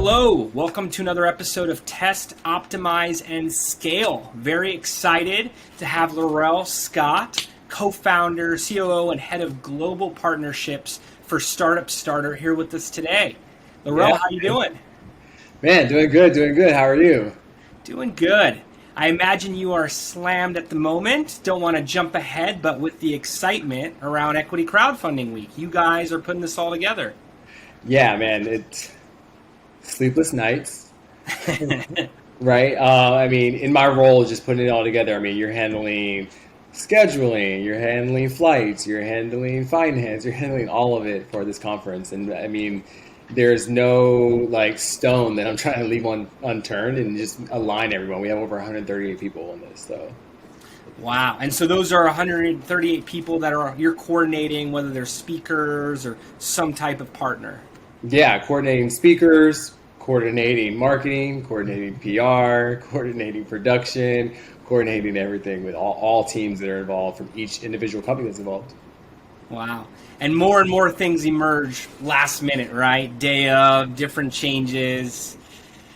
Hello, welcome to another episode of Test, Optimize, and Scale. Very excited to have Lorel Scott, co-founder, COO, and head of global partnerships for StartupStarter here with us today. Laurel, how you doing? Man, doing good. How are you? Doing good. I imagine you are slammed at the moment. Don't want to jump ahead, but with the excitement around Equity Crowdfunding Week, you guys are putting this all together. Yeah, man, it's sleepless nights, right? In my role, just putting it all together, you're handling scheduling, you're handling flights, you're handling finance, you're handling all of it for this conference. And there's no stone that I'm trying to leave unturned and just align everyone. We have over 138 people on this, so. Wow. And so those are 138 people that you're coordinating, whether they're speakers or some type of partner. Yeah, coordinating speakers, coordinating marketing, coordinating PR, coordinating production, coordinating everything with all teams that are involved from each individual company that's involved. Wow. And more things emerge last minute, right? Day of, different changes.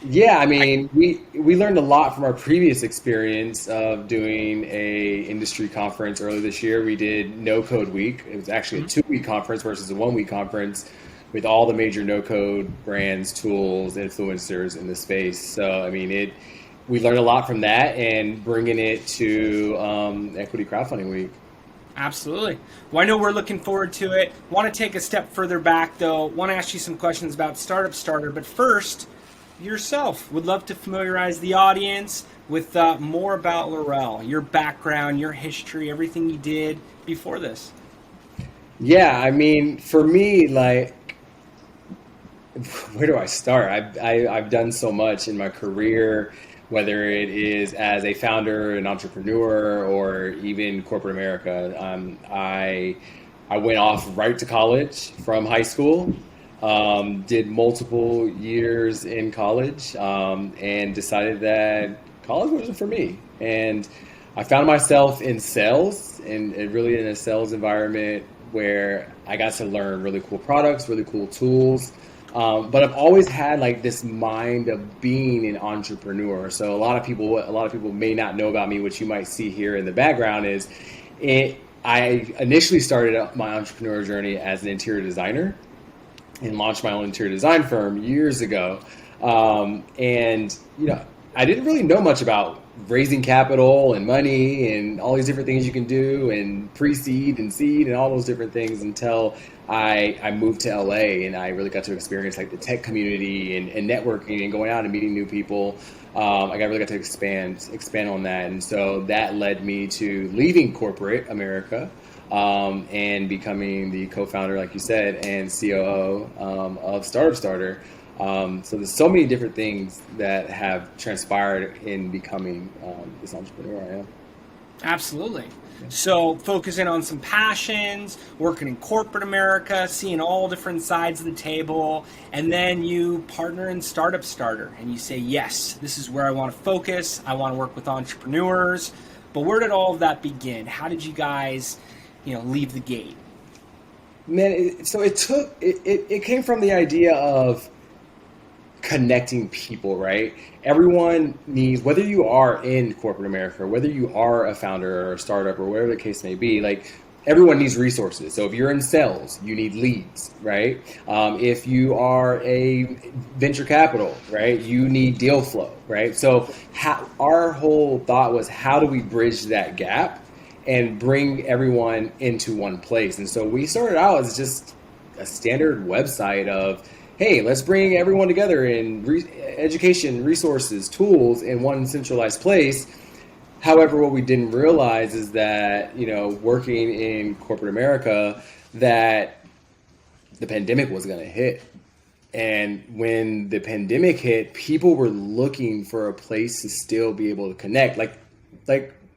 Yeah, we learned a lot from our previous experience of doing a industry conference earlier this year. We did No Code Week. It was actually a 2-week conference versus a 1-week conference with all the major no-code brands, tools, influencers in the space. So, we learned a lot from that and bringing it to Equity Crowdfunding Week. Absolutely. Well, I know we're looking forward to it. Want to take a step further back, though. Want to ask you some questions about StartupStarter. But first, yourself. Would love to familiarize the audience with more about Laurel, your background, your history, everything you did before this. Yeah, for me, where do I start? I've done so much in my career, whether it is as a founder, an entrepreneur, or even corporate America. I went off right to college from high school, did multiple years in college, and decided that college wasn't for me. And I found myself in sales, and really in a sales environment where I got to learn really cool products, really cool tools. But I've always had this mind of being an entrepreneur. So a lot of people may not know about me. What you might see here in the background is I initially started my entrepreneurial journey as an interior designer and launched my own interior design firm years ago. I didn't really know much about raising capital and money and all these different things you can do and pre-seed and seed and all those different things until I moved to LA and I really got to experience the tech community and networking and going out and meeting new people. I really got to expand on that. And so that led me to leaving corporate America and becoming the co-founder, like you said, and COO of StartupStarter. So there's so many different things that have transpired in becoming this entrepreneur I am. Absolutely. So focusing on some passions, working in corporate America, seeing all different sides of the table, and then you partner in StartupStarter and you say, yes, this is where I want to focus. I want to work with entrepreneurs. But where did all of that begin? How did you guys, leave the gate? Man, it came from the idea of connecting people, right? Everyone needs, whether you are in corporate America, whether you are a founder or a startup or whatever the case may be, everyone needs resources. So if you're in sales, you need leads, right? If you are a venture capital, right, you need deal flow, right? So our whole thought was, how do we bridge that gap and bring everyone into one place? And so we started out as just a standard website of, hey, let's bring everyone together in education, resources, tools in one centralized place. However, what we didn't realize is that, working in corporate America, that the pandemic was going to hit. And when the pandemic hit, people were looking for a place to still be able to connect, like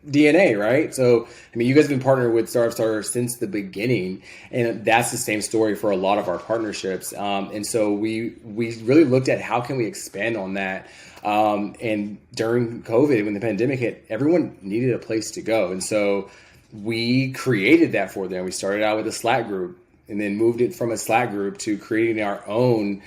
DNA, right? So, you guys have been partnered with StartupStarter since the beginning, and that's the same story for a lot of our partnerships. And so we really looked at how can we expand on that. And during COVID, when the pandemic hit, everyone needed a place to go. And so we created that for them. We started out with a Slack group and then moved it from a Slack group to creating our own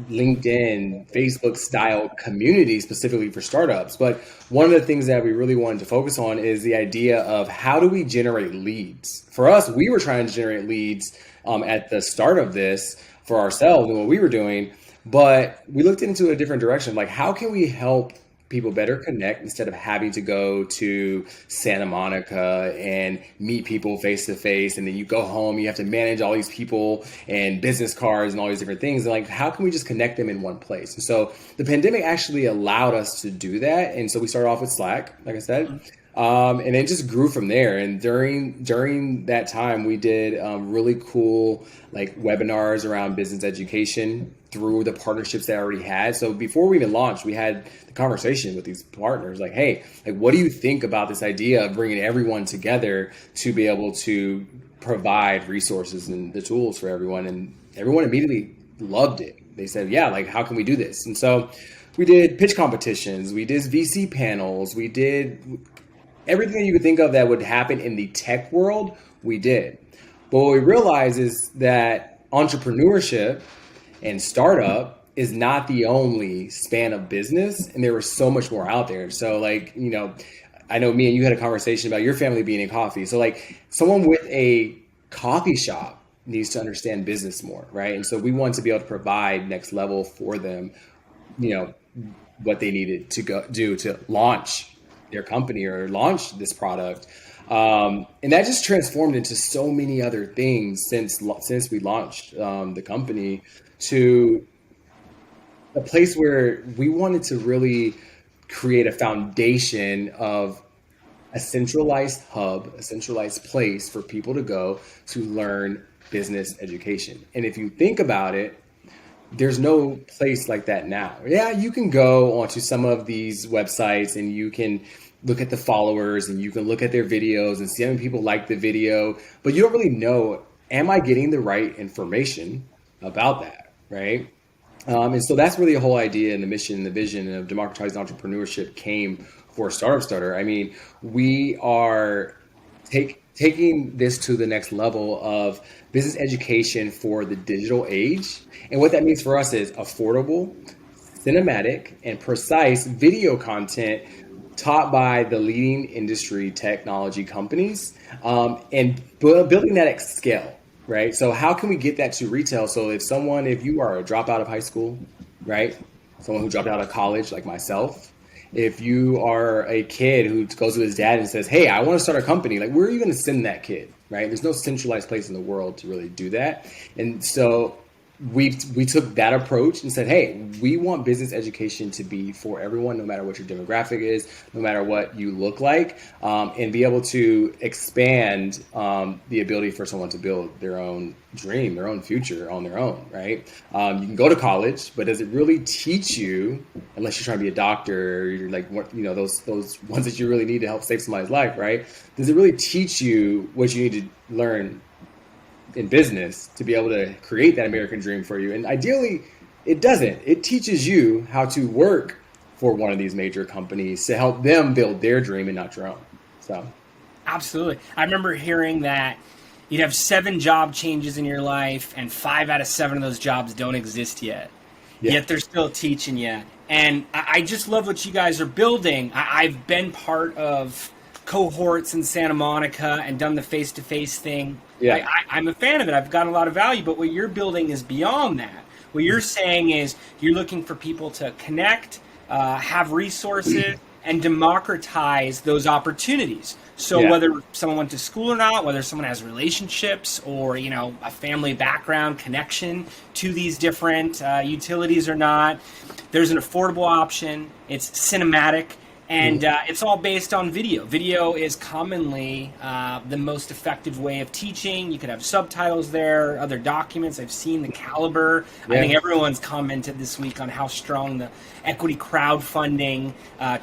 LinkedIn, Facebook style community specifically for startups. But one of the things that we really wanted to focus on is the idea of how do we generate leads? For us, we were trying to generate leads at the start of this for ourselves and what we were doing. But we looked into a different direction. Like, how can we help people better connect instead of having to go to Santa Monica and meet people face to face, and then you go home, you have to manage all these people and business cards and all these different things. And like, how can we just connect them in one place? And so the pandemic actually allowed us to do that. And so we started off with Slack, like I said. And it just grew from there. And during that time, we did really cool like webinars around business education through the partnerships that I already had. So before we even launched, we had the conversation with these partners, like, hey, like, what do you think about this idea of bringing everyone together to be able to provide resources and the tools for everyone? And everyone immediately loved it. They said, yeah, like, how can we do this? And so we did pitch competitions, we did VC panels, we did everything that you could think of that would happen in the tech world, we did. But what we realized is that entrepreneurship and startup is not the only span of business, and there was so much more out there. So like, you know, I know me and you had a conversation about your family being in coffee. So like, someone with a coffee shop needs to understand business more, right? And so we want to be able to provide next level for them, you know, what they needed to go do to launch their company or launch this product. And that just transformed into so many other things since we launched the company, to a place where we wanted to really create a foundation of a centralized hub, a centralized place for people to go to learn business education. And if you think about it, there's no place like that now. Yeah, you can go onto some of these websites and you can look at the followers and you can look at their videos and see how many people like the video, but you don't really know, am I getting the right information about that, right? And so that's where the whole idea and the mission and the vision of democratizing entrepreneurship came for StartupStarter. I mean, we are taking this to the next level of business education for the digital age. And what that means for us is affordable, cinematic, and precise video content taught by the leading industry technology companies, and building that at scale, right? So how can we get that to retail? So if you are a dropout of high school, right? Someone who dropped out of college like myself, if you are a kid who goes to his dad and says, hey, I want to start a company, like, where are you going to send that kid, right? There's no centralized place in the world to really do that. And so we took that approach and said, hey, we want business education to be for everyone, no matter what your demographic is, no matter what you look like, and be able to expand the ability for someone to build their own dream, their own future on their own, right? You can go to college, but does it really teach you, unless you're trying to be a doctor, or you're like, you know, those ones that you really need to help save somebody's life, right? Does it really teach you what you need to learn in business to be able to create that American dream for you? And ideally, it doesn't. It teaches you how to work for one of these major companies to help them build their dream and not your own. So, absolutely. I remember hearing that you'd have 7 job changes in your life, and 5 out of 7 of those jobs don't exist yet. Yeah. Yet they're still teaching you. And I just love what you guys are building. I've been part of cohorts in Santa Monica and done the face-to-face thing. Yeah. I'm a fan of it. I've gotten a lot of value, but what you're building is beyond that. What you're saying is you're looking for people to connect, have resources, and democratize those opportunities. So whether someone went to school or not, whether someone has relationships or, you know, a family background connection to these different utilities or not, there's an affordable option. It's cinematic. And it's all based on video. Video is commonly the most effective way of teaching. You could have subtitles there, other documents. I've seen the caliber. Yeah. I think everyone's commented this week on how strong the equity crowdfunding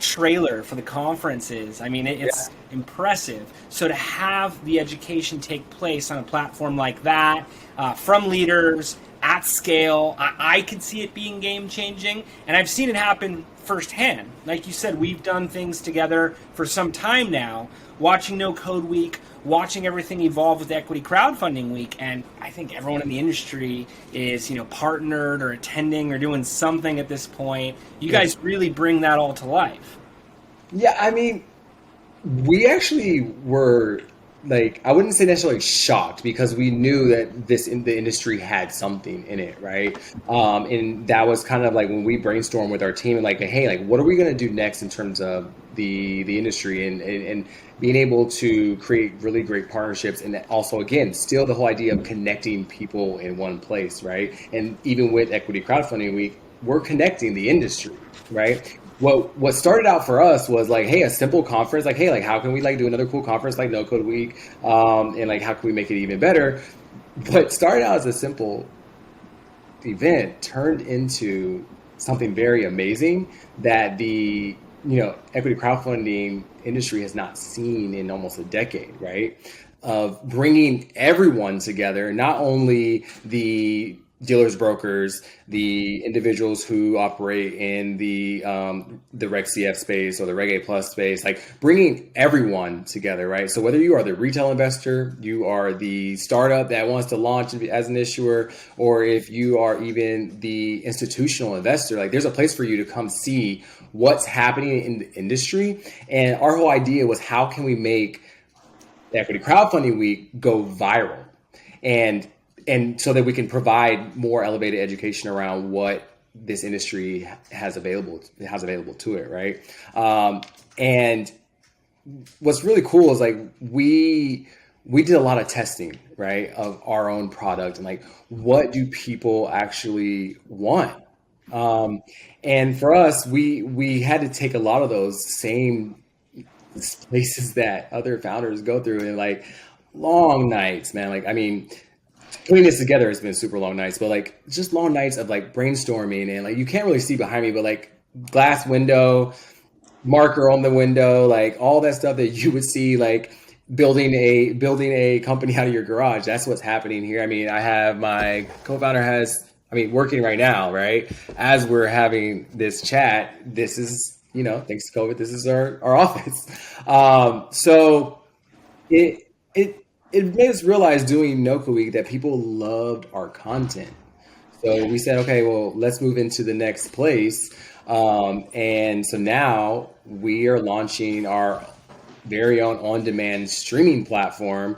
trailer for the conference is. I mean, it's impressive. So to have the education take place on a platform like that, from leaders at scale. I could see it being game changing, and I've seen it happen firsthand. Like you said, we've done things together for some time now, watching No Code Week, watching everything evolve with Equity Crowdfunding Week, and I think everyone in the industry is, partnered or attending or doing something at this point. You guys really bring that all to life. Yeah, I mean, we actually were like, I wouldn't say necessarily shocked, because we knew that the industry had something in it, right? And that was kind of like when we brainstormed with our team and like, hey, like, what are we going to do next in terms of the industry, and being able to create really great partnerships, and also, again, still the whole idea of connecting people in one place, right? And even with Equity Crowdfunding Week, we're connecting the industry, right? What started out for us was like, hey, a simple conference, like, hey, like, how can we like do another cool conference like No Code Week, and like, how can we make it even better? But started out as a simple event turned into something very amazing that the equity crowdfunding industry has not seen in almost a decade, right? Of bringing everyone together, not only the dealers, brokers, the individuals who operate in the Reg CF space or the Reg A Plus space, like bringing everyone together, right? So whether you are the retail investor, you are the startup that wants to launch as an issuer, or if you are even the institutional investor, like there's a place for you to come see what's happening in the industry. And our whole idea was, how can we make Equity Crowdfunding Week go viral? And so that we can provide more elevated education around what this industry has available to it, right? And what's really cool is like we did a lot of testing, right, of our own product, and like, what do people actually want? And for us, we had to take a lot of those same places that other founders go through, and like long nights, man. Like, I mean, putting this together has been super long nights, but like just long nights of like brainstorming, and like, you can't really see behind me, but like glass window, marker on the window, like all that stuff that you would see, like building a company out of your garage. That's what's happening here. I mean, I have my co-founder working right now, right? As we're having this chat, this is, thanks to COVID, this is our office. So it made us realize doing No Code Week that people loved our content. So we said, okay, well, let's move into the next place. And so now we are launching our very own on-demand streaming platform,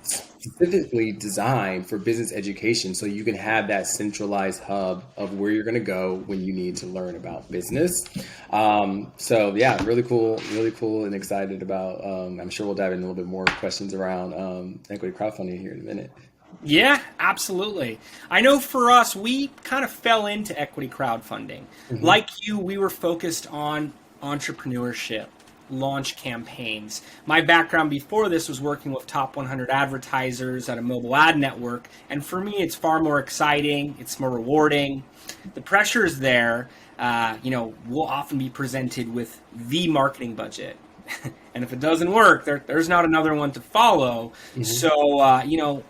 specifically designed for business education, so you can have that centralized hub of where you're going to go when you need to learn about business. So yeah, really cool and excited about, I'm sure we'll dive in a little bit more questions around equity crowdfunding here in a minute. Yeah, absolutely. I know for us, we kind of fell into equity crowdfunding. Mm-hmm. Like you, we were focused on entrepreneurship, launch campaigns. My background before this was working with top 100 advertisers at a mobile ad network. And for me, it's far more exciting. It's more rewarding. The pressure is there. We'll often be presented with the marketing budget. And if it doesn't work, there's not another one to follow. Mm-hmm. So,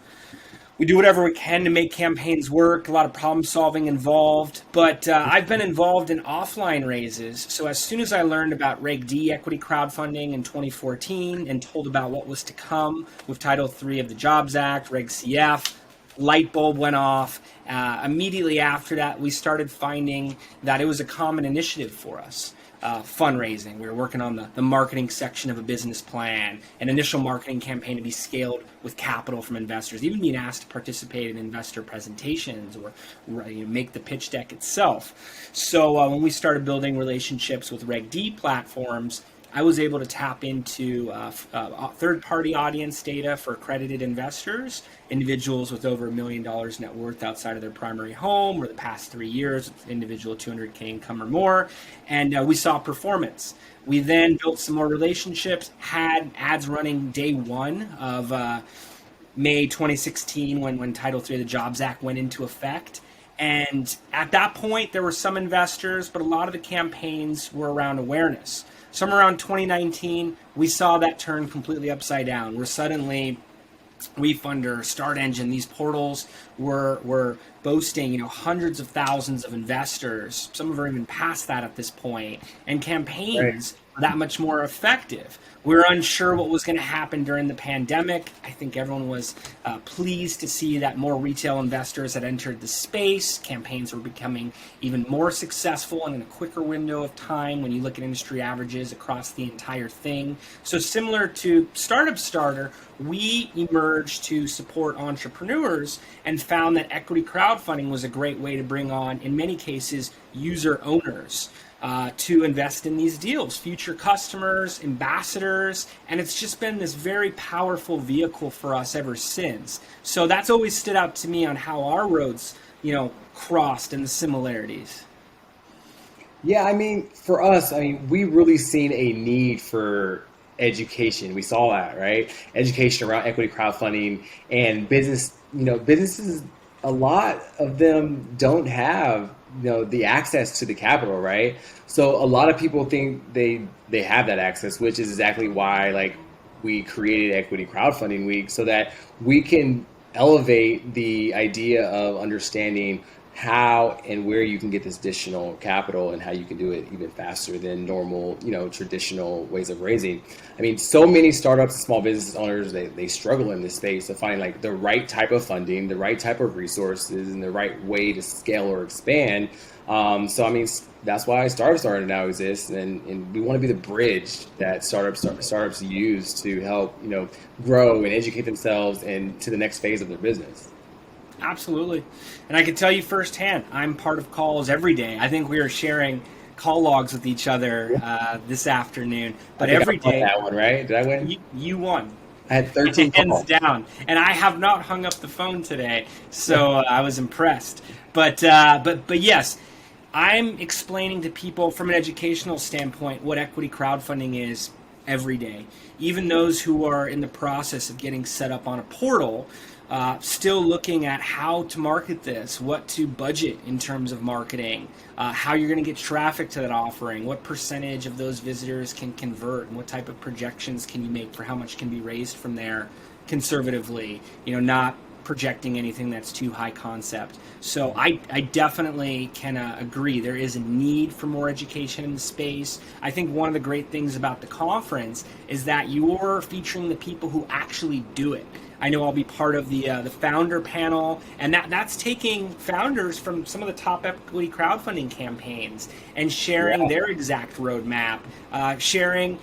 we do whatever we can to make campaigns work, a lot of problem solving involved. But I've been involved in offline raises. So as soon as I learned about Reg D equity crowdfunding in 2014 and told about what was to come with Title III of the Jobs Act, Reg CF, light bulb went off. Immediately after that, we started finding that it was a common initiative for us. Fundraising. We were working on the marketing section of a business plan, an initial marketing campaign to be scaled with capital from investors, even being asked to participate in investor presentations or make the pitch deck itself. So when we started building relationships with Reg D platforms, I was able to tap into third-party audience data for accredited investors, individuals with over $1 million net worth outside of their primary home, or the past 3 years, individual 200K income or more, and we saw performance. We then built some more relationships, had ads running day one of May 2016 when Title III of the Jobs Act went into effect. And at that point, there were some investors, but a lot of the campaigns were around awareness. Somewhere around 2019, we saw that turn completely upside down, where suddenly WeFunder, Start Engine, these portals were boasting, hundreds of thousands of investors. Some of them are even past that at this point, and Right. campaigns are that much more effective. We were unsure what was going to happen during the pandemic. I think everyone was pleased to see that more retail investors had entered the space. Campaigns were becoming even more successful and in a quicker window of time when you look at industry averages across the entire thing. So similar to StartupStarter, we emerged to support entrepreneurs and found that equity crowdfunding was a great way to bring on, in many cases, user owners to invest in these deals, future customers, ambassadors, and it's just been this very powerful vehicle for us ever since. So that's always stood out to me on how our roads, crossed and the similarities. Yeah, I mean, for us, we really seen a need for education. We saw that, right? Education around equity crowdfunding and business, businesses, a lot of them don't have, the access to the capital, right? So a lot of people think they have that access, which is exactly why like we created Equity Crowdfunding Week so that we can elevate the idea of understanding how and where you can get this additional capital and how you can do it even faster than normal, traditional ways of raising. I mean, so many startups and small business owners, they struggle in this space of finding like the right type of funding, the right type of resources, and the right way to scale or expand. So, I mean, that's why StartupStarter now exists, and we want to be the bridge that startups use to help, grow and educate themselves and to the next phase of their business. Absolutely. And I can tell you firsthand, I'm part of calls every day. I think we are sharing call logs with each other this afternoon. But I think every I won day, that one, right? Did I win? you won. I had 13 Hands calls. down. And I have not hung up the phone today, so I was impressed. But yes, I'm explaining to people from an educational standpoint what equity crowdfunding is every day. Even those who are in the process of getting set up on a portal, still looking at how to market this, what to budget in terms of marketing, how you're going to get traffic to that offering, what percentage of those visitors can convert, and what type of projections can you make for how much can be raised from there conservatively, not projecting anything that's too high concept. So I definitely can agree there is a need for more education in the space. I think one of the great things about the conference is that you're featuring the people who actually do it. I know I'll be part of the founder panel, and that's taking founders from some of the top equity crowdfunding campaigns and sharing Yeah. their exact roadmap, sharing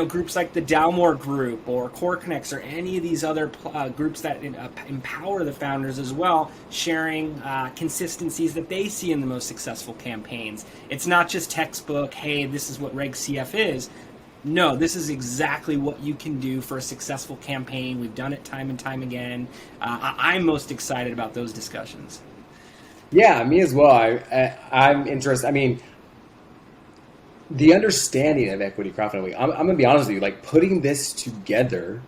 groups like the Dalmore Group or Core Connects or any of these other groups that empower the founders as well, sharing consistencies that they see in the most successful campaigns. It's not just textbook, hey, this is what Reg CF is. No, this is exactly what you can do for a successful campaign. We've done it time and time again. I'm most excited about those discussions. Yeah, me as well. I'm interested. I mean, the understanding of equity crowdfunding. I'm gonna be honest with you. Like putting this together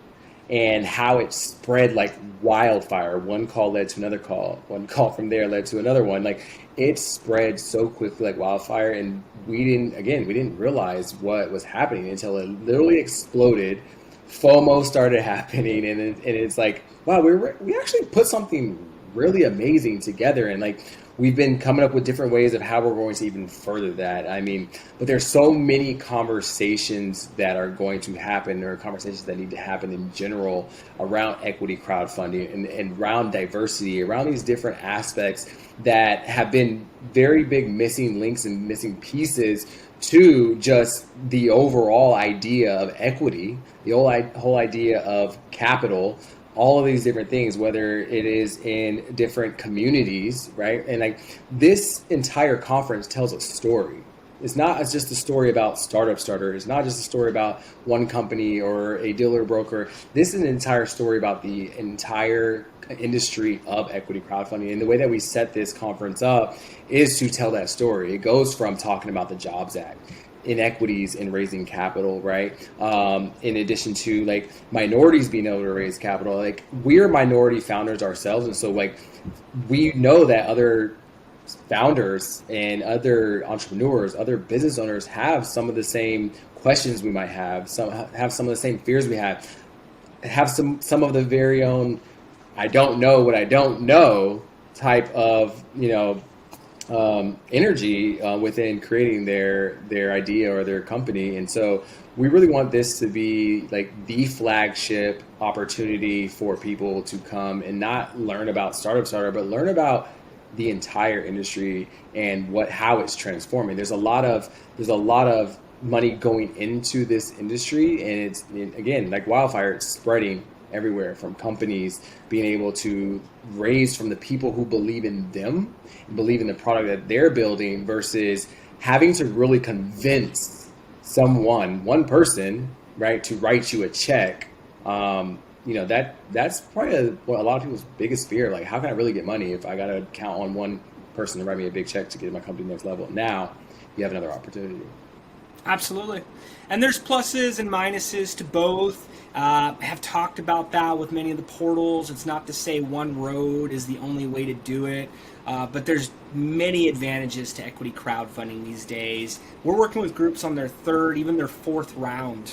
and how it spread like wildfire. One call led to another call. One call from there led to another one. Like it spread so quickly like wildfire, and we didn't realize what was happening until it literally exploded. FOMO started happening, and it's like, wow, we actually put something really amazing together, and like we've been coming up with different ways of how we're going to even further that. I mean, but there's so many conversations that are going to happen. There are conversations that need to happen in general around equity crowdfunding and around diversity, around these different aspects that have been very big missing links and missing pieces to just the overall idea of equity, the whole idea of capital, all of these different things, whether it is in different communities, right? And like this entire conference tells a story. It's just a story about StartupStarter. It's not just a story about one company or a dealer broker. This is an entire story about the entire industry of equity crowdfunding. And the way that we set this conference up is to tell that story. It goes from talking about the Jobs Act, inequities in raising capital, right? In addition to like minorities being able to raise capital, like we're minority founders ourselves. And so like we know that other founders and other entrepreneurs, other business owners have some of the same questions we might have, some of the same fears we have. have some of the very own I don't know what I don't know type of energy within creating their idea or their company. And so we really want this to be like the flagship opportunity for people to come and not learn about StartupStarter, but learn about the entire industry and how it's transforming. There's a lot of money going into this industry, and again, like wildfire, it's spreading everywhere, from companies being able to raise from the people who believe in them and believe in the product that they're building, versus having to really convince one person, right, to write you a check. That's probably a lot of people's biggest fear. Like, how can I really get money if I got to count on one person to write me a big check to get my company next level? Now you have another opportunity. Absolutely. And there's pluses and minuses to both. I have talked about that with many of the portals. It's not to say one road is the only way to do it, but there's many advantages to equity crowdfunding these days. We're working with groups on their third, even their fourth round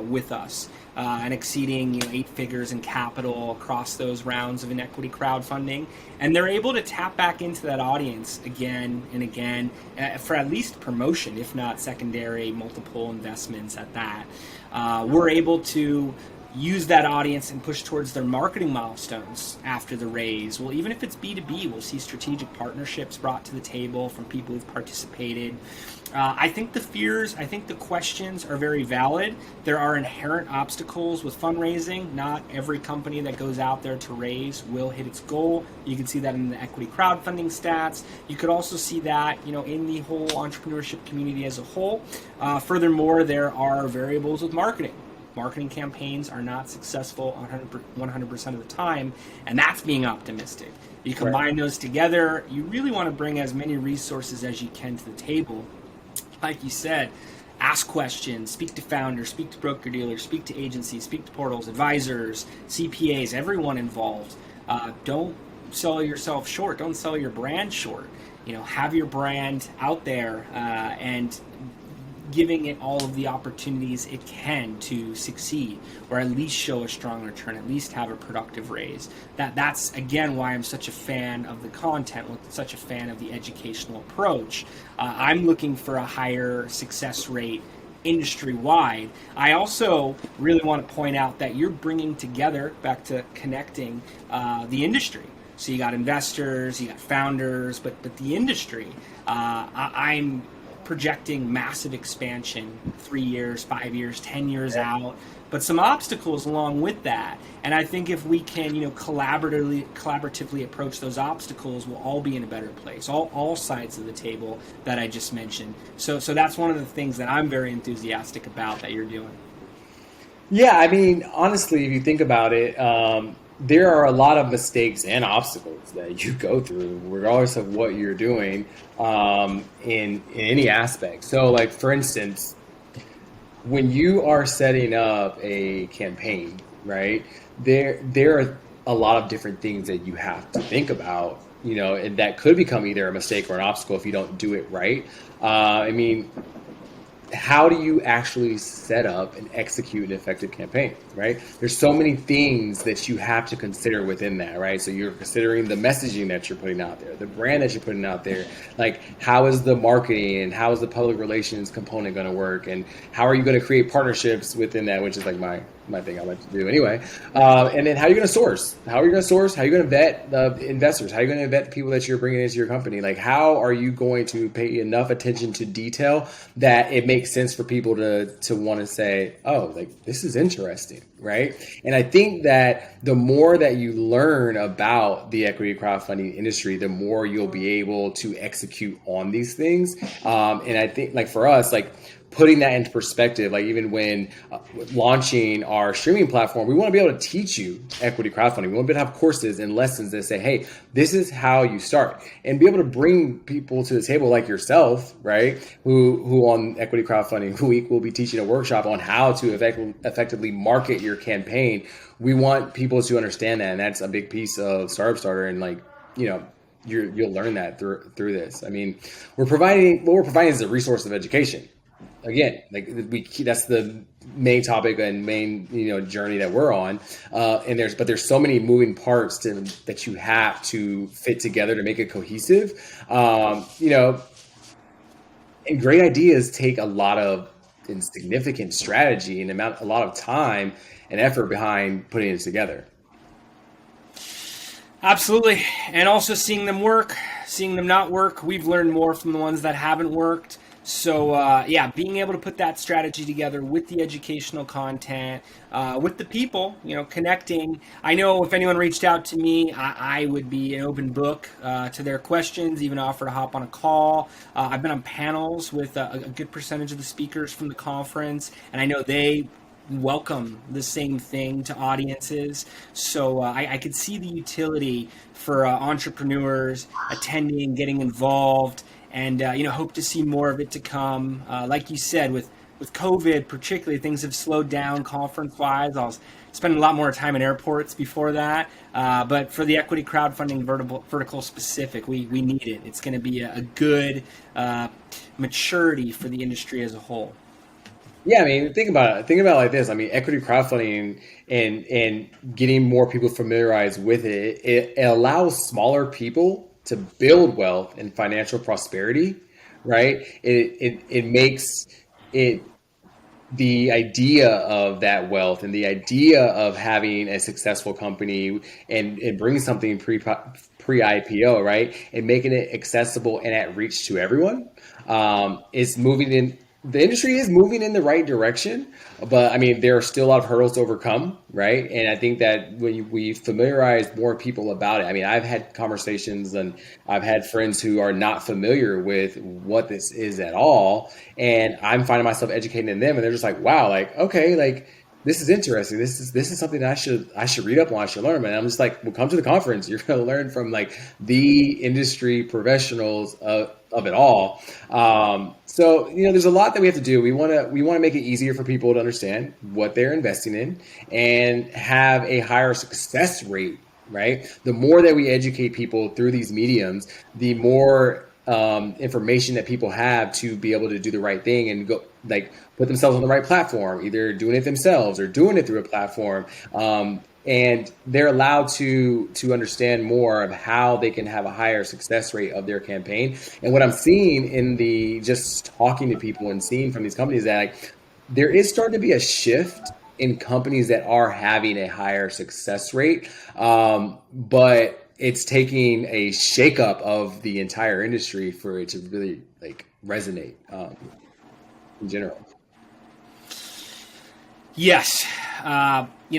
with us, and exceeding 8 figures in capital across those rounds of an equity crowdfunding. And they're able to tap back into that audience again and again for at least promotion, if not secondary multiple investments at that. We're able to use that audience and push towards their marketing milestones after the raise. Well, even if it's B2B, we'll see strategic partnerships brought to the table from people who've participated. I think the fears, I think the questions are very valid. There are inherent obstacles with fundraising. Not every company that goes out there to raise will hit its goal. You can see that in the equity crowdfunding stats. You could also see that, in the whole entrepreneurship community as a whole. Furthermore, there are variables with marketing. Marketing campaigns are not successful 100% of the time, and that's being optimistic. You combine those together, you really want to bring as many resources as you can to the table. Like you said, ask questions, speak to founders, speak to broker-dealers, speak to agencies, speak to portals, advisors, CPAs, everyone involved. Don't sell yourself short. Don't sell your brand short. Have your brand out there and giving it all of the opportunities it can to succeed, or at least show a strong return, at least have a productive raise. That's again why I'm such a fan of the content, such a fan of the educational approach. I'm looking for a higher success rate industry-wide. I also really want to point out that you're bringing together, back to connecting, the industry. So you got investors, you got founders, but the industry. I'm projecting massive expansion 3 years, 5 years, 10 years out, but some obstacles along with that. And I think if we can, collaboratively approach those obstacles, we'll all be in a better place, all sides of the table that I just mentioned. So that's one of the things that I'm very enthusiastic about that you're doing. Yeah, I mean, honestly, if you think about it, there are a lot of mistakes and obstacles that you go through, regardless of what you're doing, in any aspect. So, like, for instance, when you are setting up a campaign, right, there are a lot of different things that you have to think about, and that could become either a mistake or an obstacle if you don't do it right. How do you actually set up and execute an effective campaign, right? There's so many things that you have to consider within that, right? So you're considering the messaging that you're putting out there, the brand that you're putting out there, like how is the marketing and how is the public relations component going to work, and how are you going to create partnerships within that, which is like my thing I like to do anyway. And then how are you going to source? How are you going to source? How are you going to vet the investors? How are you going to vet the people that you're bringing into your company? Like, how are you going to pay enough attention to detail that it makes sense for people to want to say, oh, like, this is interesting, right? And I think that the more that you learn about the equity crowdfunding industry, the more you'll be able to execute on these things. And I think, like, for us, like, putting that into perspective, like even when launching our streaming platform, we want to be able to teach you equity crowdfunding. We want to be able to have courses and lessons that say, hey, this is how you start, and be able to bring people to the table like yourself, right? Who on Equity Crowdfunding Week will be teaching a workshop on how to effectively market your campaign. We want people to understand that, and that's a big piece of StartupStarter. And like, you'll learn that through this. I mean, what we're providing is a resource of education, again, like that's the main topic and main journey that we're on. And there's so many moving parts that you have to fit together to make it cohesive. And great ideas take a lot of and significant strategy and a lot of time and effort behind putting it together. Absolutely. And also seeing them work, seeing them not work. We've learned more from the ones that haven't worked. So, yeah, being able to put that strategy together with the educational content, with the people, connecting. I know if anyone reached out to me, I would be an open book to their questions, even offer to hop on a call. I've been on panels with a good percentage of the speakers from the conference, and I know they welcome the same thing to audiences. So I could see the utility for entrepreneurs attending, getting involved, and hope to see more of it to come. Like you said, with COVID particularly, things have slowed down conference-wise. I was spending a lot more time in airports before that. But for the equity crowdfunding vertical specific, we need it. It's going to be a good maturity for the industry as a whole. Yeah, I mean, think about it. Think about it like this. I mean, equity crowdfunding and getting more people familiarized with it allows smaller people to build wealth and financial prosperity, right? It makes it the idea of that wealth and the idea of having a successful company and bringing something pre IPO, right, and making it accessible and at reach to everyone, is moving in. The industry is moving in the right direction, but I mean, there are still a lot of hurdles to overcome, right? And I think that when we familiarize more people about it, I mean, I've had conversations and I've had friends who are not familiar with what this is at all, and I'm finding myself educating them, and they're just like, "Wow, like okay, like this is interesting. This is something that I should read up on. I should learn." And I'm just like, "Well, come to the conference. You're going to learn from like the industry professionals of it all." So there's a lot that we have to do. We want to make it easier for people to understand what they're investing in and have a higher success rate. Right. The more that we educate people through these mediums, the more information that people have to be able to do the right thing and go like put themselves on the right platform, either doing it themselves or doing it through a platform. And they're allowed to understand more of how they can have a higher success rate of their campaign. And what I'm seeing in the just talking to people and seeing from these companies that like there is starting to be a shift in companies that are having a higher success rate, but it's taking a shakeup of the entire industry for it to really like resonate in general. Yes.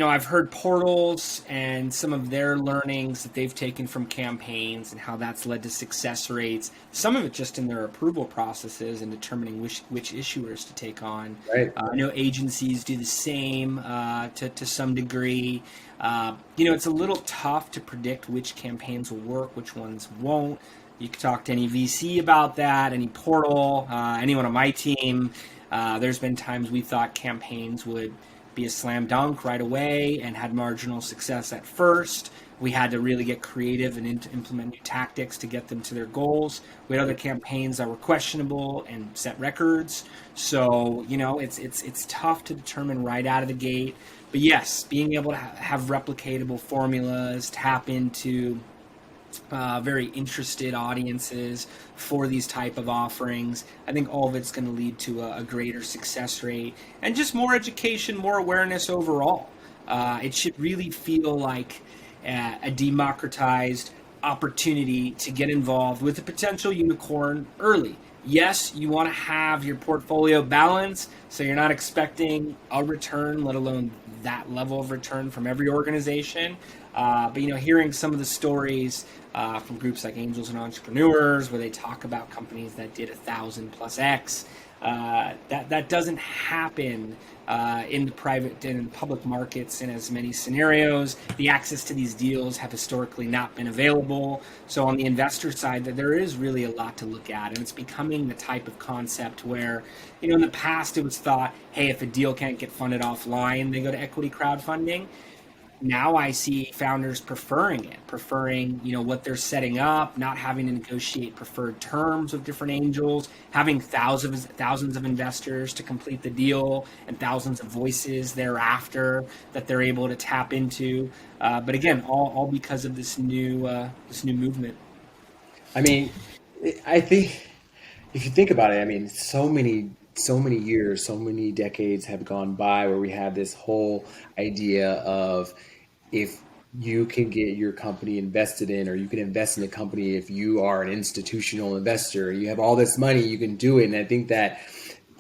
I've heard portals and some of their learnings that they've taken from campaigns and how that's led to success rates. Some of it just in their approval processes and determining which issuers to take on. Right. I know agencies do the same to some degree. It's a little tough to predict which campaigns will work, which ones won't. You can talk to any VC about that, any portal, anyone on my team. There's been times we thought campaigns would be a slam dunk right away and had marginal success at first. We had to really get creative and implement new tactics to get them to their goals. We had other campaigns that were questionable and set records. So, it's tough to determine right out of the gate. But yes, being able to have replicatable formulas, tap into very interested audiences for these type of offerings. I think all of it's going to lead to a greater success rate and just more education, more awareness overall. It should really feel like a democratized opportunity to get involved with a potential unicorn early. Yes, you want to have your portfolio balanced, so you're not expecting a return, let alone that level of return from every organization. But hearing some of the stories from groups like Angels and Entrepreneurs, where they talk about companies that did 1,000 plus X, that doesn't happen in the private and public markets in as many scenarios. The access to these deals have historically not been available. So on the investor side, there is really a lot to look at, and it's becoming the type of concept where, in the past it was thought, hey, if a deal can't get funded offline, they go to equity crowdfunding. now I see founders preferring what they're setting up, not having to negotiate preferred terms with different angels, having thousands of investors to complete the deal, and thousands of voices thereafter that they're able to tap into. But again, all because of this new movement. I mean, I think if you think about it, I mean, so many years, so many decades have gone by where we have this whole idea of if you can get your company invested in, or you can invest in a company if you are an institutional investor, you have all this money, you can do it. And I think that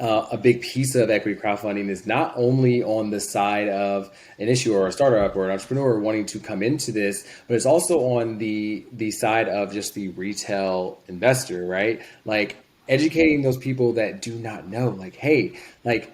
a big piece of equity crowdfunding is not only on the side of an issuer or a startup or an entrepreneur wanting to come into this, but it's also on the side of just the retail investor, right? Like educating those people that do not know, like, hey, like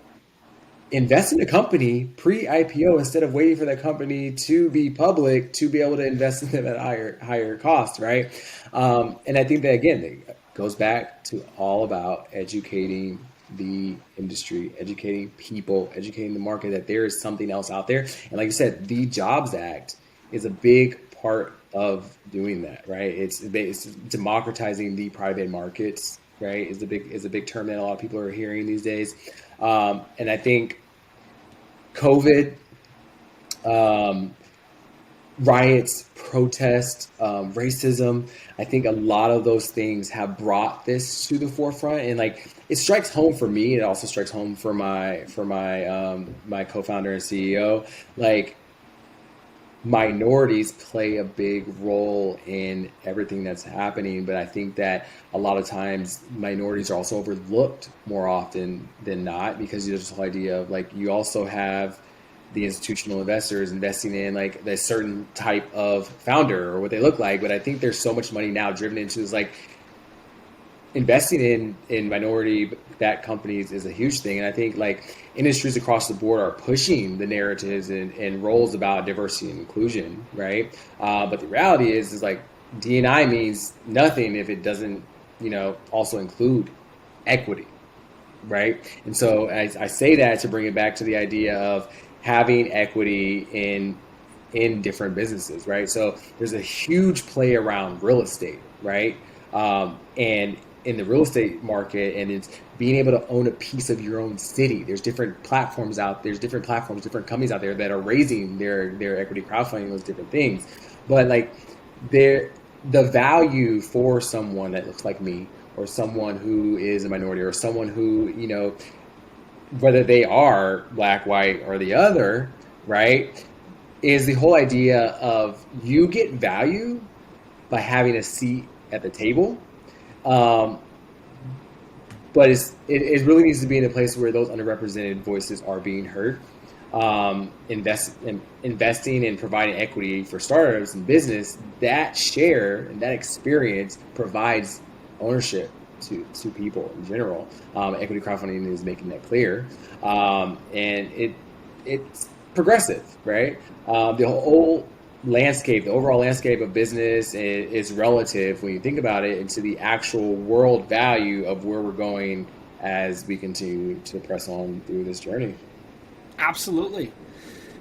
invest in a company pre-IPO instead of waiting for that company to be public to be able to invest in them at higher cost, right? And I think that again, it goes back to all about educating the industry, educating people, educating the market that there is something else out there. And like you said, the Jobs Act is a big part of doing that, right? It's democratizing the private markets, right? Is a big term that a lot of people are hearing these days. And I think COVID, um, riots, protests, racism. I think a lot of those things have brought this to the forefront, and like it strikes home for me. It also strikes home for my co-founder and CEO. Like minorities play a big role in everything that's happening, but I think that a lot of times minorities are also overlooked more often than not, because there's this whole idea of like you also have the institutional investors investing in like the certain type of founder or what they look like. But I think there's so much money now driven into is like investing in minority backed companies is a huge thing. And I think like industries across the board are pushing the narratives and roles about diversity and inclusion, right? But the reality is like D&I means nothing if it doesn't, also include equity, right? And so I say that to bring it back to the idea of having equity in different businesses, right? So there's a huge play around real estate, right? And in the real estate market, and it's being able to own a piece of your own city. There's different platforms, different companies out there that are raising their equity crowdfunding, those different things. But like the value for someone that looks like me, or someone who is a minority, or someone who, whether they are black, white, or the other, right, is the whole idea of you get value by having a seat at the table. Um, but it really needs to be in a place where those underrepresented voices are being heard. Investing and providing equity for startups and business, that share and that experience provides ownership to people in general. Equity crowdfunding is making that clear, and it's progressive, right? The whole landscape, the overall landscape of business is relative when you think about it into the actual world value of where we're going as we continue to press on through this journey. Absolutely.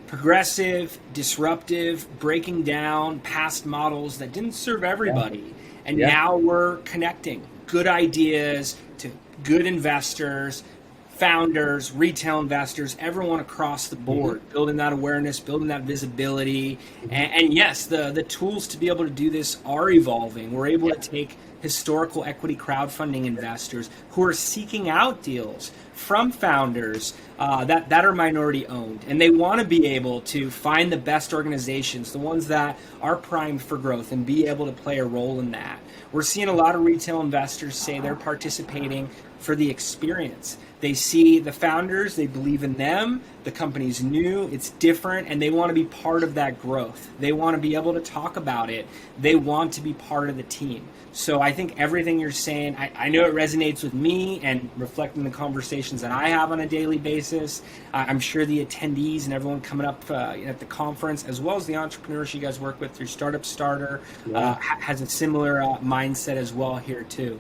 Progressive, disruptive, breaking down past models that didn't serve Yeah, everybody. And yeah. now we're connecting good ideas to good investors, founders, retail investors, everyone across the Hmm. board, building that awareness, building that visibility. Hmm. And yes, the tools to be able to do this are evolving. We're able Yeah. to take historical equity crowdfunding investors who are seeking out deals from founders that are minority owned, and they want to be able to find the best organizations, the ones that are primed for growth, and be able to play a role in that. We're seeing a lot of retail investors say they're participating for the experience. They see the founders, they believe in them, the company's new, it's different, and they want to be part of that growth. They want to be able to talk about it. They want to be part of the team. So I think everything you're saying, I know it resonates with me and reflecting the conversations that I have on a daily basis. I'm sure the attendees and everyone coming up at the conference, as well as the entrepreneurs you guys work with through StartupStarter, Yeah. has a similar mindset as well here too.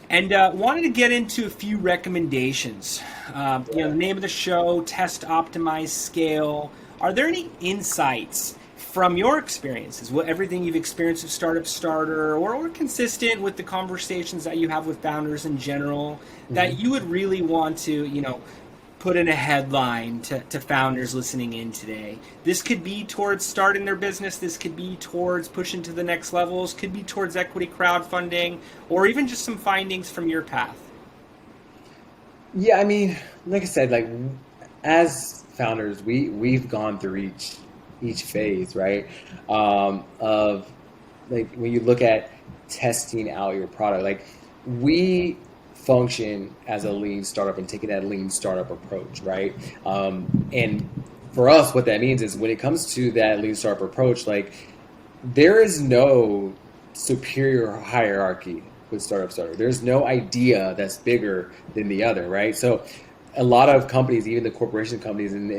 And wanted to get into a few recommendations. The name of the show, Test, Optimize, Scale. Are there any insights from your experiences, everything you've experienced with Startup Starter, or consistent with the conversations that you have with founders in general, that you would really want to, put in a headline to founders listening in today? This could be towards starting their business. This could be towards pushing to the next levels, could be towards equity crowdfunding, or even just some findings from your path. Yeah, I mean, like I said, like as founders, we've gone through each phase, right? Of like when you look at testing out your product, like we function as a lean startup and taking that lean startup approach, right? And for us, what that means is when it comes to that lean startup approach, like there is no superior hierarchy with Startup Starter. There's no idea that's bigger than the other, right? So a lot of companies, even the corporation companies, and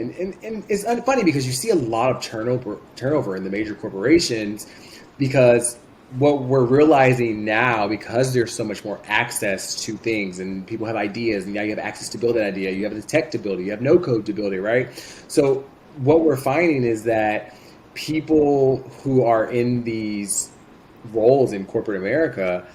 it's funny because you see a lot of turnover in the major corporations, because what we're realizing now, because there's so much more access to things and people have ideas, and now you have access to build that idea, you have the tech to build it, you have no code to build it, right? So what we're finding is that people who are in these roles in corporate America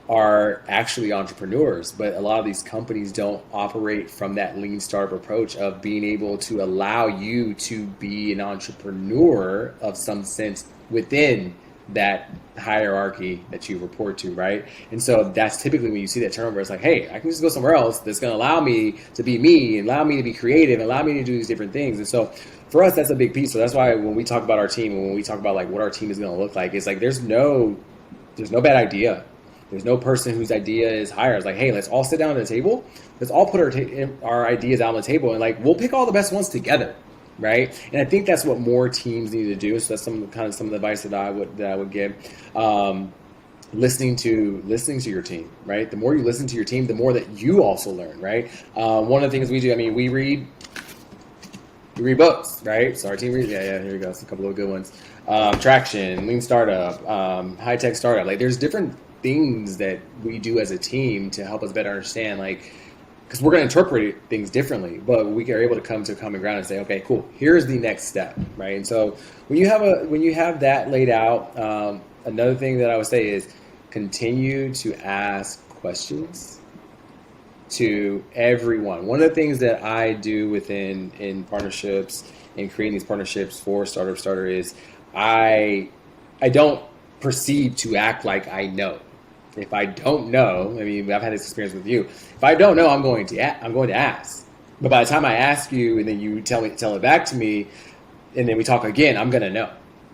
are actually entrepreneurs, but a lot of these companies don't operate from that lean startup approach of being able to allow you to be an entrepreneur of some sense within that hierarchy that you report to, right? And so that's typically when you see that turnover. It's like, hey, I can just go somewhere else that's going to allow me to be me, and allow me to be creative, and allow me to do these different things. And so for us, that's a big piece. So that's why when we talk about our team, and when we talk about like what our team is going to look like, it's like there's no bad idea. There's no person whose idea is higher. It's like, hey, let's all sit down at the table. Let's all put our ideas out on the table, and like we'll pick all the best ones together, right? And I think that's what more teams need to do. So that's some of the advice that I would give. Listening to your team, right? The more you listen to your team, the more that you also learn, right? One of the things we do, I mean, we read books, right? So our team reads. Yeah, here we go. It's a couple of good ones. Traction, Lean Startup, High Tech Startup. Like there's different things that we do as a team to help us better understand, like, because we're going to interpret things differently, but we are able to come to a common ground and say, okay, cool, here's the next step, right? And so when you have that laid out, another thing that I would say is continue to ask questions to everyone. One of the things that I do in partnerships and creating these partnerships for Startup Starter is I don't proceed to act like I know. If I don't know, I mean, I've had this experience with you. If I don't know, I'm going to ask. But by the time I ask you, and then you tell it back to me, and then we talk again, I'm going to know,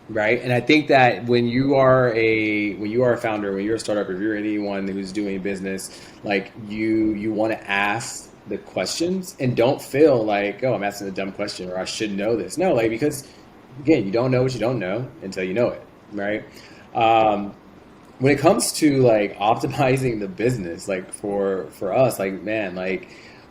right? And I think that when you are a founder, when you're a startup, if you're anyone who's doing business, like you want to ask the questions, and don't feel like, oh, I'm asking a dumb question, or I should know this. No, like, because again, you don't know what you don't know until you know it, right? When it comes to like optimizing the business, like for us, like, man, like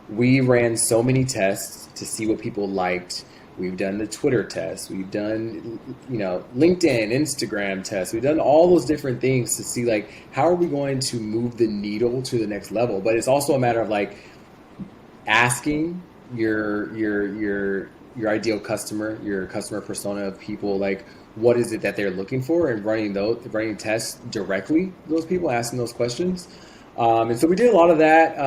we ran so many tests to see what people liked. We've done the Twitter test. We've done, LinkedIn, Instagram tests. We've done all those different things to see like how are we going to move the needle to the next level. But it's also a matter of like asking your ideal customer, your customer persona of people, like what is it that they're looking for, and running tests directly to those people, asking those questions. And so we did a lot of that.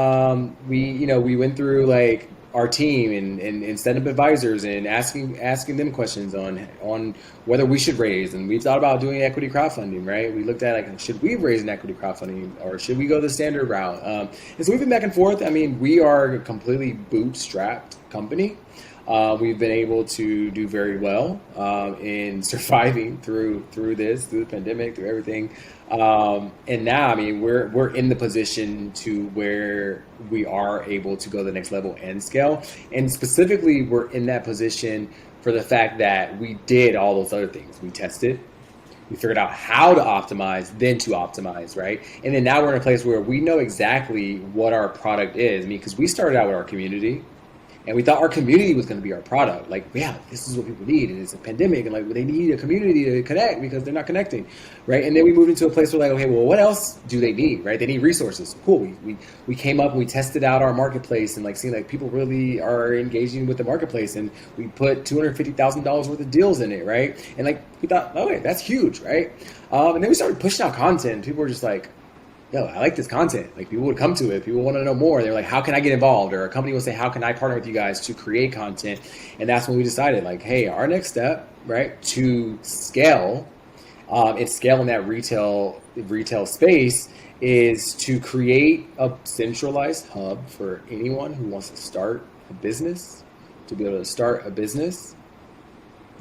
We went through like our team and set up advisors and asking them questions on whether we should raise. And we thought about doing equity crowdfunding, right? We looked at like, should we raise an equity crowdfunding, or should we go the standard route? And so we've been back and forth. I mean, we are a completely bootstrapped company. We've been able to do very well in surviving through the pandemic, through everything. And now, I mean, we're in the position to where we are able to go to the next level and scale. And specifically, we're in that position for the fact that we did all those other things. We tested. We figured out how to optimize, then to optimize, right? And then now we're in a place where we know exactly what our product is. I mean, because we started out with our community. And we thought our community was going to be our product. Like, yeah, this is what people need. And it's a pandemic. And like, they need a community to connect because they're not connecting. Right. And then we moved into a place where like, okay, well, what else do they need? Right. They need resources. Cool. We came up and we tested out our marketplace and like seeing like people really are engaging with the marketplace. And we put $250,000 worth of deals in it. Right. And like, we thought, oh, wait, that's huge. Right. And then we started pushing out content. People were just like, yo, I like this content. Like people would come to it. People want to know more. They're like, how can I get involved? Or a company will say, how can I partner with you guys to create content? And that's when we decided like, hey, our next step, right, to scale, and scale in that retail space is to create a centralized hub for anyone who wants to start a business, to be able to start a business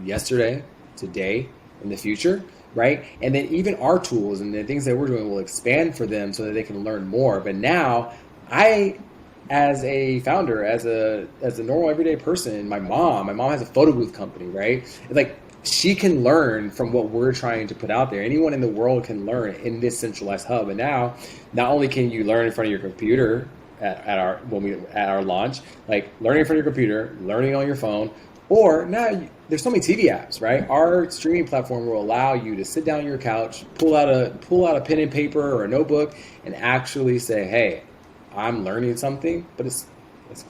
yesterday, today, in the future. Right. And then even our tools and the things that we're doing will expand for them so that they can learn more. But now I, as a founder, as a normal everyday person, my mom has a photo booth company. Right. It's like she can learn from what we're trying to put out there. Anyone in the world can learn in this centralized hub. And now not only can you learn in front of your computer at our launch, like learning in front of your computer, learning on your phone, or now there's so many TV apps, right? Our streaming platform will allow you to sit down on your couch, pull out a pen and paper or a notebook, and actually say, "Hey, I'm learning something," but it's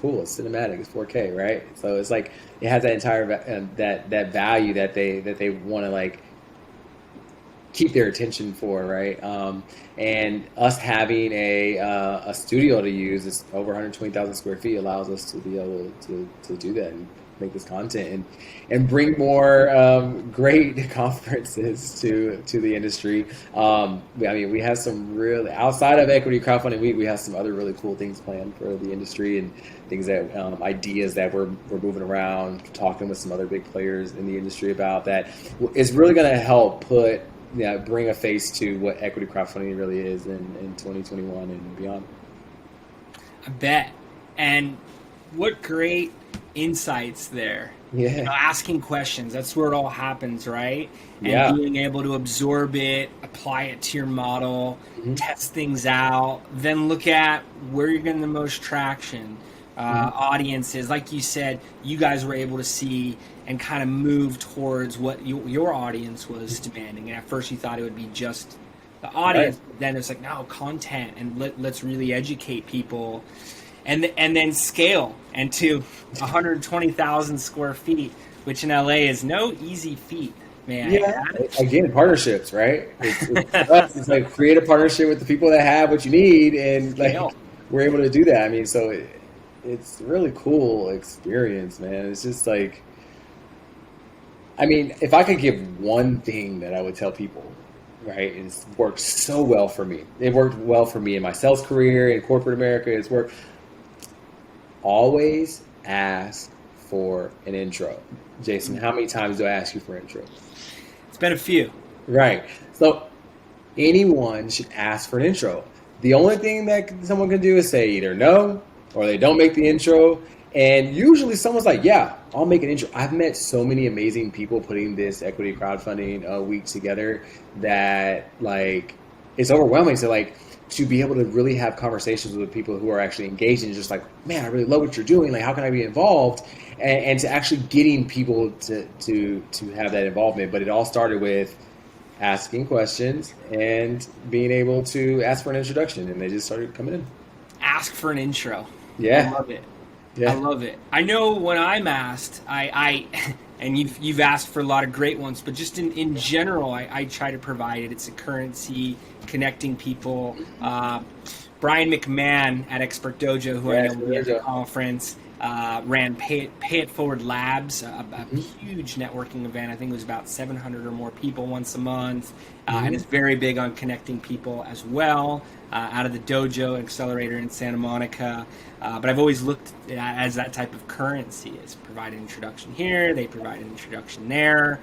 cool, it's cinematic, it's 4K, right? So it's like it has that entire that value that they want to like keep their attention for, right? And us having a studio to use is over 120,000 square feet allows us to be able to do that and make this content and bring more great conferences to the industry. I mean, we have some really, outside of equity crowdfunding, we have some other really cool things planned for the industry and things that ideas that we're moving around, talking with some other big players in the industry about that is really going to help bring a face to what equity crowdfunding really is in 2021 and beyond. I bet. And what great insights there. Yeah. Asking questions, that's where it all happens, right? And Yeah. being able to absorb it, apply it to your model, test things out, then look at where you're getting the most traction. Audiences, like you said, you guys were able to see and kind of move towards what your audience was demanding. And at first you thought it would be just the audience, but then it's like, no, content, and let's really educate people. And then scale and to 120,000 square feet, which in LA is no easy feat, man. Yeah, again, partnerships, right? It's like create a partnership with the people that have what you need, and like we're able to do that. I mean, so it's a really cool experience, man. It's just like, I mean, if I could give one thing that I would tell people, right, it's worked so well for me. It worked well for me in my sales career in corporate America. It's worked. Always ask for an intro. Jason, how many times do I ask you for an intro? It's been a few. Right. So anyone should ask for an intro. The only thing that someone can do is say either no or they don't make the intro. And usually someone's like, yeah, I'll make an intro. I've met so many amazing people putting this equity crowdfunding week together that like it's overwhelming. So like, to be able to really have conversations with people who are actually engaged and just like, man, I really love what you're doing. Like, how can I be involved? And to actually getting people to have that involvement. But it all started with asking questions and being able to ask for an introduction. And they just started coming in. Ask for an intro. Yeah. I love it. Yeah. I love it. I know when I'm asked, I and you've asked for a lot of great ones, but just in general, I try to provide it. It's a currency, connecting people. Brian McMahon at Expert Dojo, who I know we at the conference, ran Pay It Forward Labs, a huge networking event. I think it was about 700 or more people once a month, and it's very big on connecting people as well. Out of the Dojo Accelerator in Santa Monica. But I've always looked at as that type of currency, as provide an introduction here, they provide an introduction there.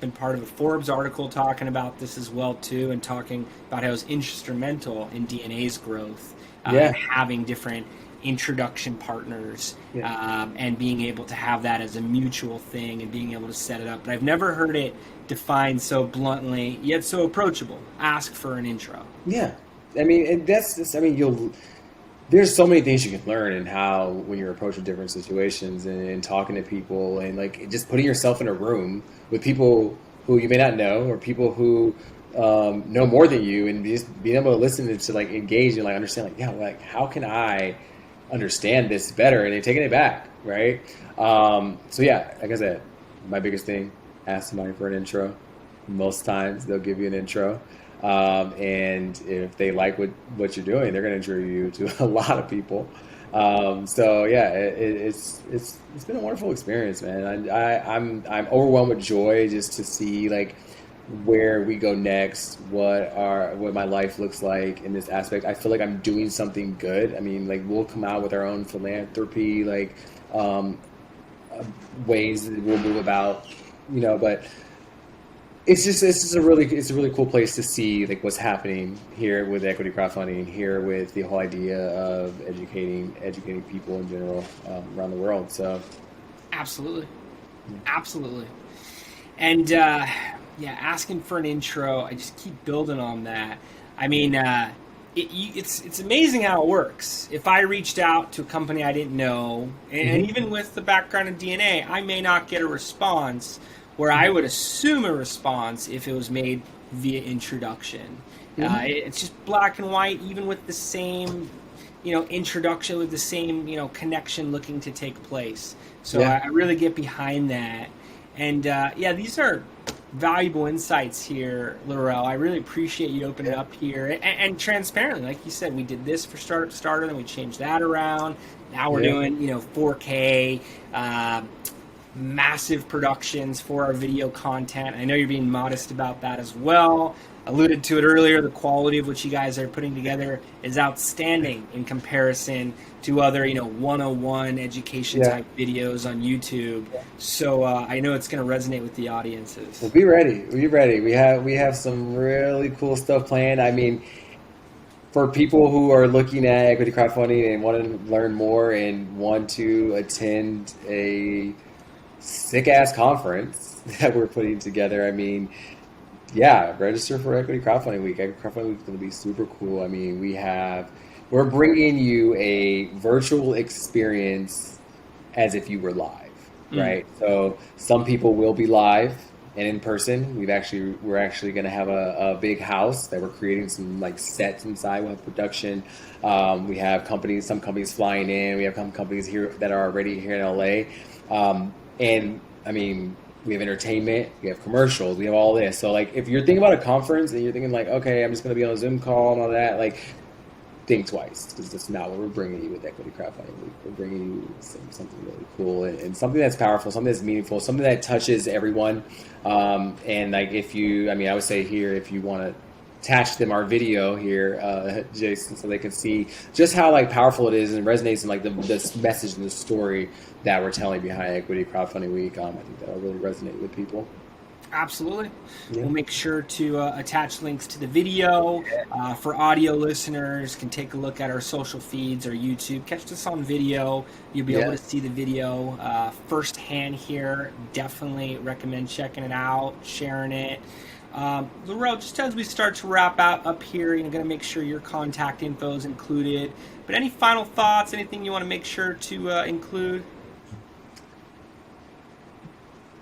Been part of a Forbes article talking about this as well too, and talking about how it was instrumental in DNA's growth, having different introduction partners, and being able to have that as a mutual thing and being able to set it up. But I've never heard it defined so bluntly yet so approachable. Ask for an intro. Yeah, I mean, and that's just, I mean, there's so many things you can learn in how when you're approaching different situations and talking to people and like just putting yourself in a room with people who you may not know or people who know more than you and just being able to listen and to like engage and like understand like yeah like how can I understand this better and then taking it back, right? So yeah, like I said, my biggest thing, ask somebody for an intro. Most times they'll give you an intro. And if they like what you're doing, they're going to introduce you to a lot of people. So yeah, it's been a wonderful experience, man. I'm overwhelmed with joy just to see like where we go next, what my life looks like in this aspect. I feel like I'm doing something good. I mean, like we'll come out with our own philanthropy, like um, ways that we'll move about, but it's a really cool place to see like what's happening here with equity crowdfunding, here with the whole idea of educating people in general around the world. So Absolutely. Absolutely. And yeah, asking for an intro, I just keep building on that. I mean, it's amazing how it works. If I reached out to a company I didn't know, and even with the background in DNA, I may not get a response where I would assume a response if it was made via introduction. It's just black and white, even with the same, introduction, with the same, connection looking to take place. So yeah, I really get behind that. And yeah, these are valuable insights here, Laurel. I really appreciate you opening it up here and transparently, like you said, we did this for StartupStarter, then we changed that around. Now we're yeah, doing 4K. Massive productions for our video content. I know you're being modest about that as well. Alluded to it earlier, the quality of what you guys are putting together is outstanding in comparison to other, 101 education yeah. type videos on YouTube. So I know it's going to resonate with the audiences. Well, be ready. Be ready. We have some really cool stuff planned. I mean, for people who are looking at equity crowdfunding and want to learn more and want to attend a sick ass conference that we're putting together. I mean, yeah, register for Equity Crowdfunding Week. Equity Crowdfunding Week is going to be super cool. I mean, we're bringing you a virtual experience as if you were live, Mm. right? So some people will be live and in person. We're actually going to have a big house that we're creating some like sets inside. We'll have production. We have some companies flying in. We have some companies here that are already here in LA. And I mean, we have entertainment, we have commercials, we have all this. So like, if you're thinking about a conference and you're thinking like, okay, I'm just going to be on a Zoom call and all that, like, think twice because that's not what we're bringing you with Equity Crowdfunding. We're bringing you something really cool and something that's powerful, something that's meaningful, something that touches everyone. And like, I would say here, if you want to attach them our video here, Jason, so they can see just how like powerful it is and resonates and like this message and the story that we're telling behind Equity Crowdfunding Week. I think that'll really resonate with people. Absolutely. Yeah. We'll make sure to attach links to the video. For audio listeners, can take a look at our social feeds or YouTube. Catch this on video. You'll be able to see the video firsthand here. Definitely recommend checking it out, sharing it. Laurel, just as we start to wrap up here, going to make sure your contact info is included. But any final thoughts, anything you want to make sure to include?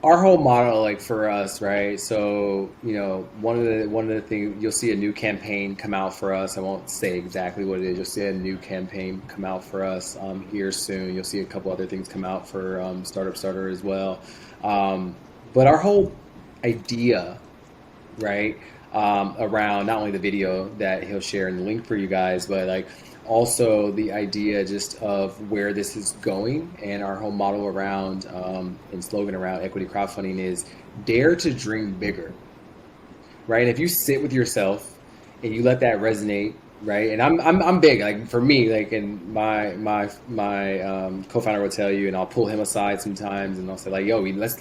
Our whole model, like for us, right? So, one of the things you'll see a new campaign come out for us. I won't say exactly what it is. You'll see a new campaign come out for us here soon. You'll see a couple other things come out for StartupStarter as well. But our whole idea, right, around not only the video that he'll share in the link for you guys, but like also the idea just of where this is going and our whole model around and slogan around equity crowdfunding is dare to dream bigger, right? And if you sit with yourself and you let that resonate, right? And I'm big, like for me, like, and my co-founder will tell you, and I'll pull him aside sometimes and I'll say like, yo, let's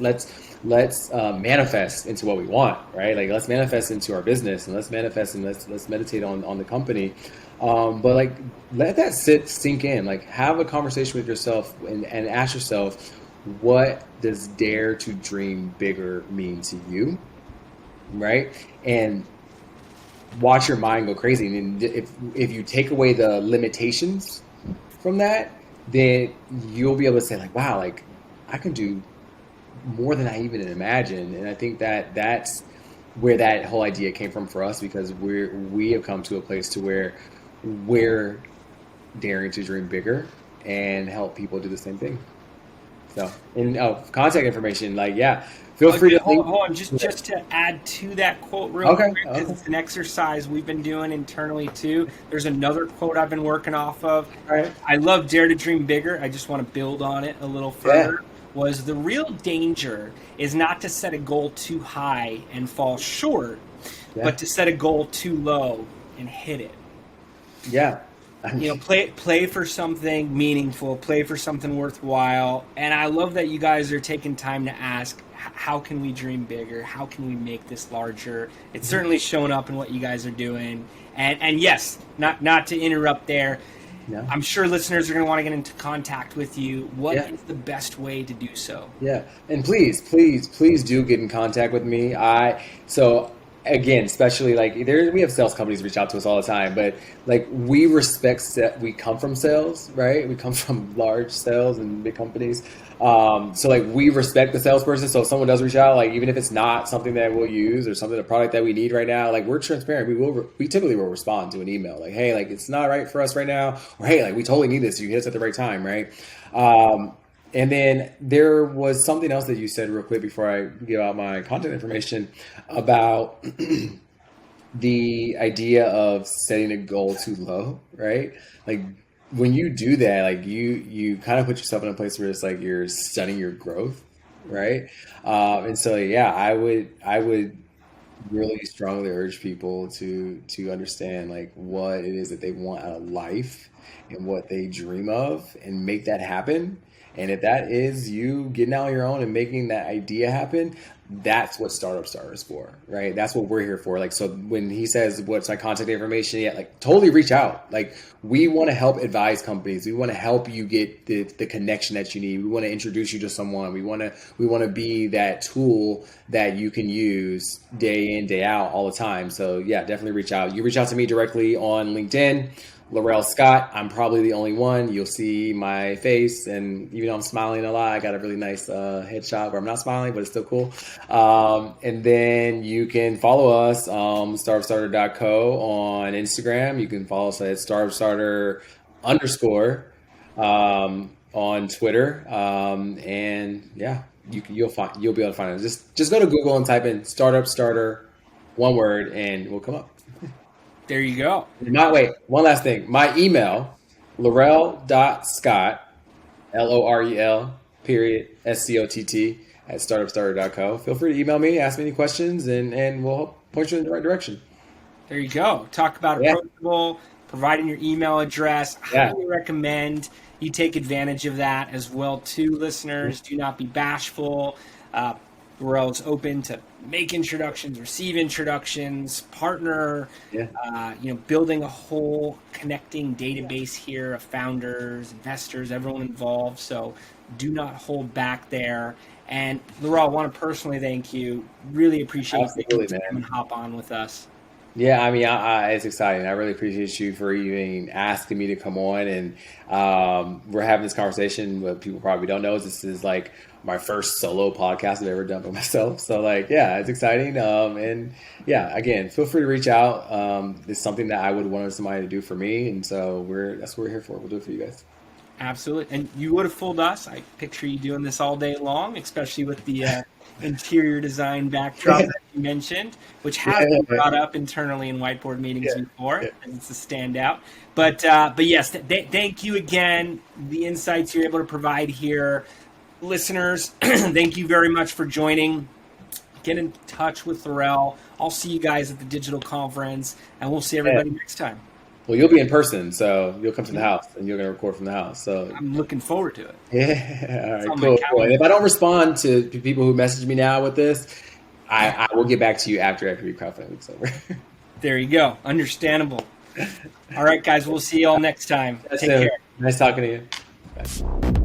manifest into what we want, right? Like let's manifest into our business and let's manifest and let's meditate on the company. But like, let that sink in. Like, have a conversation with yourself and ask yourself, what does dare to dream bigger mean to you, right? And watch your mind go crazy. And if you take away the limitations from that, then you'll be able to say like, wow, like I can do more than I even imagined. And I think that that's where that whole idea came from for us, because we have come to a place to where we're daring to dream bigger and help people do the same thing. So, and contact information, like, yeah, feel free to hold on, just to add to that quote real Okay, quick, because okay. it's an exercise we've been doing internally too. There's another quote I've been working off of. All right. I love Dare to Dream Bigger. I just want to build on it a little Yeah, further. Was the real danger is not to set a goal too high and fall short, yeah, but to set a goal too low and hit it. yeah. Play for something meaningful, play for something worthwhile. And I love that you guys are taking time to ask, how can we dream bigger? How can we make this larger? It's certainly shown up in what you guys are doing. And yes, not to interrupt there, Yeah. I'm sure listeners are going to want to get into contact with you. What Yeah. is the best way to do so? Yeah, and please do get in contact with me. So again, especially like we have sales companies reach out to us all the time, but like we respect that we come from sales, right? We come from large sales and big companies. So like we respect the salesperson. So if someone does reach out, like even if it's not something that we'll use or something, a product that we need right now, like we're transparent. We typically will respond to an email like, hey, like it's not right for us right now, or hey, like we totally need this. You hit us at the right time, right? And then there was something else that you said real quick before I give out my contact information about the idea of setting a goal too low, right? Like when you do that, like you kind of put yourself in a place where it's like you're stunning your growth, right? And so yeah, I would really strongly urge people to understand like what it is that they want out of life and what they dream of and make that happen. And if that is you getting out on your own and making that idea happen, that's what Startup Starter is for, right? That's what we're here for. Like, so when he says what's my contact information, yeah, like totally reach out. Like we want to help advise companies. We want to help you get the connection that you need. We want to introduce you to someone. We want to be that tool that you can use day in, day out, all the time. So yeah, definitely reach out. You reach out to me directly on LinkedIn. Lorel Scott, I'm probably the only one. You'll see my face, and even though I'm smiling a lot, I got a really nice headshot where I'm not smiling, but it's still cool. And then you can follow us startupstarter.co on Instagram. You can follow us at startupstarter _ on Twitter. And yeah, you'll be able to find it. Just go to Google and type in Startup Starter, one word, and we'll come up. There you go. One last thing. My email, Lorel.Scott, LOREL, _SCOTT, at startupstarter.co. Feel free to email me, ask me any questions, and we'll point you in the right direction. There you go. Talk about approachable, providing your email address. Highly recommend you take advantage of that as well too, listeners. Do not be bashful. Laurel is open to make introductions, receive introductions, partner, building a whole connecting database here of founders, investors, everyone involved. So do not hold back there. And Laurel, I want to personally thank you. Really appreciate you taking the time and hop on with us. Yeah, I mean, it's exciting. I really appreciate you for even asking me to come on. And we're having this conversation. What people probably don't know is this is like my first solo podcast I've ever done by myself. So like, yeah, it's exciting. And yeah, again, feel free to reach out. It's something that I would want somebody to do for me. And so that's what we're here for. We'll do it for you guys. Absolutely. And you would have fooled us. I picture you doing this all day long, especially with the interior design backdrop that you mentioned, which has been brought up internally in whiteboard meetings before, and it's a standout. But yes, thank you again. The insights you're able to provide here. Listeners, thank you very much for joining. Get in touch with Laurel. I'll see you guys at the digital conference, and we'll see everybody next time. Well, you'll be in person, so you'll come to the house, and you're going to record from the house. So I'm looking forward to it. Yeah, all right, cool. And if I don't respond to people who message me now with this, I will get back to you after crowdfunding week's over. There you go. Understandable. All right, guys, we'll see you all next time. Take care. Nice talking to you. Bye.